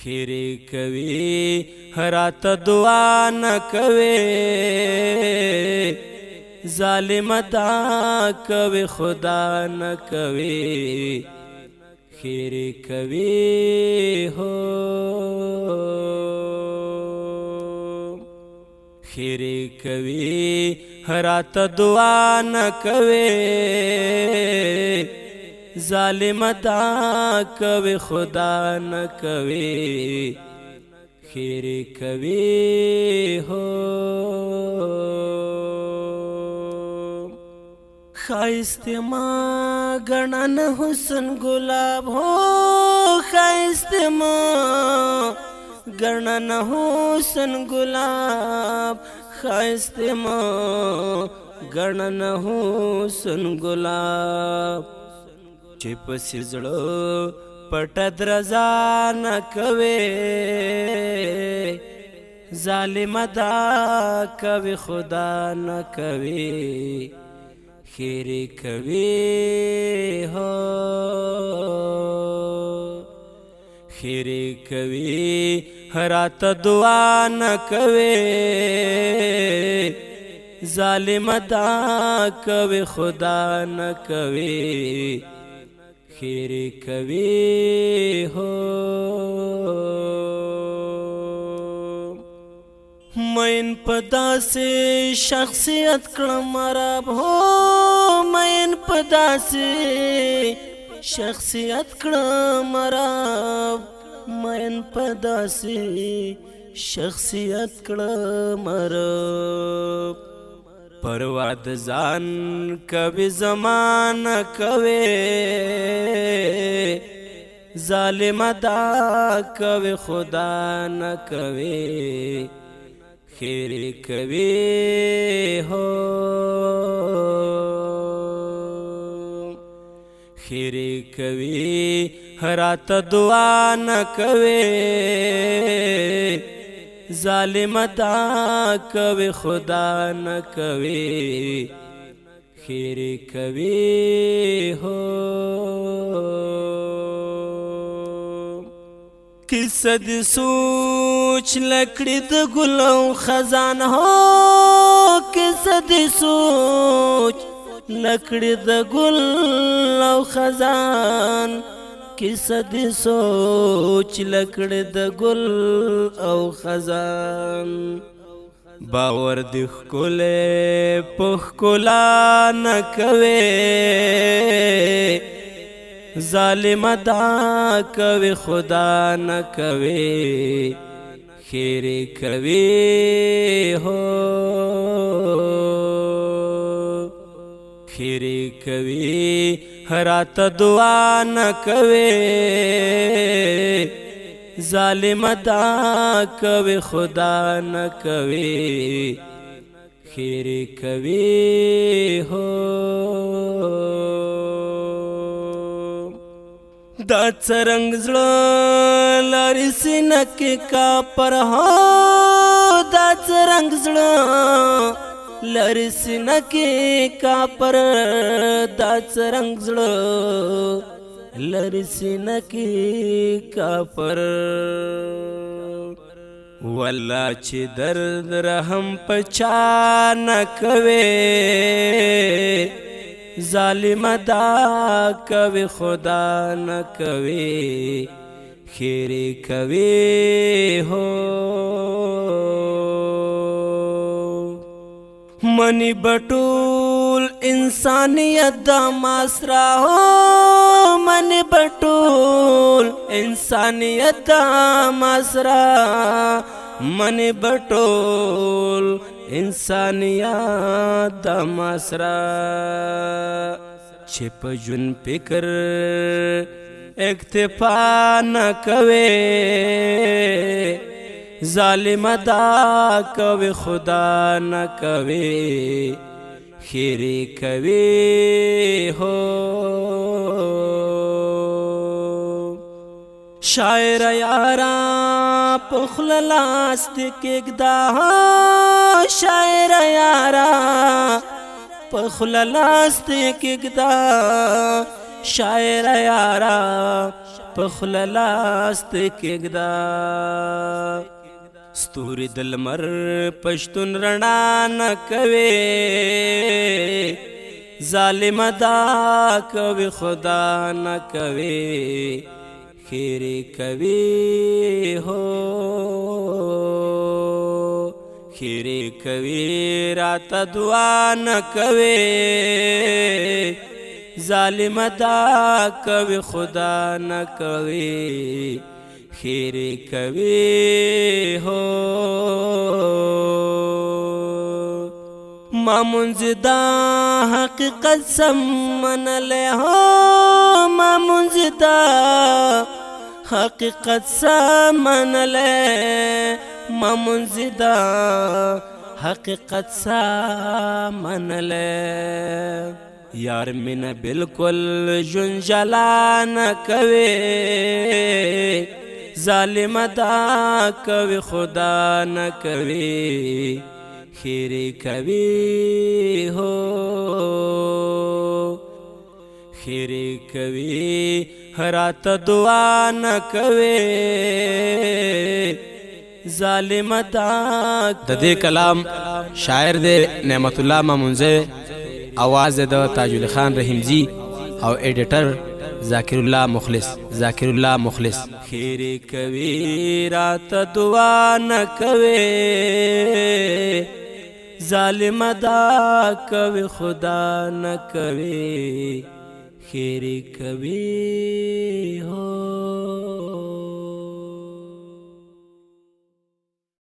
خیری کوي هرات دعا نه کوي ظالم دا کوي خدا نه کوي خیری کوي هو خیری کوي هرات دعا نه کوي ظالم دا کوي خدا نه کوي خیری کوي هو خایست ما گنن حسن گلاب ہو خایست ما گنن حسن گلاب خایست ما گنن حسن گلاب چې پسې زړه پټ درزا نه کوي ظالم دا کوي خدا نه کوي خیری کوي هو خیری کوي هرات دعا نه کوي ظالم دا کوي خدا نه کوي خیری کوي هو مین پدا سے شخصیت کړم رب هو مین پدا سے شخصیت کړم رب مین پدا سے شخصیت کړم رب پروا د ځان کوي زمانہ کوي ظالم دا کوي خدا نه کوي خیری کوي هو خیری کوي هرات دعا نه کوي ظالم دا کوي خدا نه کوي خیری کوي هو کیسه د سوچ لکړې د ګل او خزان هو کیسه د سوچ لکړې د ګل او خزان کیسه د سوچ لکړې د ګل او خزان باور د ښکلې په ښکلا نه کوي ظالم دا کوي خدا نه کوي خیری کوي هو خیری کوي هرات دعا نه کوي ظالم دا کوي خدا نه کوي خیری کوي هو دا څرنګ زړه لري سینه کې کاپر هو دا څرنګ زړه لري سینه کې کاپر دا څرنګ زړه لري سینه کې کاپر والله چې درد رحم پچا نه کوي ظالم دا کوي خدا نه کوي خیری کوي هو منی بټول انسانیت دا ماسرا هو منی بټول انسانیت دا ماسرا منی بټول انسانیت دا ماسرا چې په ژوند فکر اکتفا نه کوي ظالم دا کوي خدا نه کوي خیری کوي هو شاعر یارا پخل لاست کېږدا شاعر یارا پخل لاست کېږدا شاعر یارا پخل لاست کېږدا ستوري د لمر پښتون رڼا نه کوي ظالم دا کوي خدا نه کوي خیری کوي هو خیری کوي رات دعا نه کوي ظالم دا کوي خدا نه کوي خیری کوي هو ما منزدا حقیقت سمن لے ہو ما منزدا حقیقت سمن لے ما منزدا حقیقت سمن لے یار من بالکل جنجلا نہ کوي ظالم دا کوي خدا نہ کوي خیری کوي هو خیری کوي رات دعا نه کوي ظالم دا د دې کلام شاعر دی نعمت الله مامونزه आवाज د تاج خان رحیمزی او ایډیټر ذاکر الله مخلص خیری کوي رات دعا نه کوي ظالم دا کوي خدا نه کوي خیری کوي هو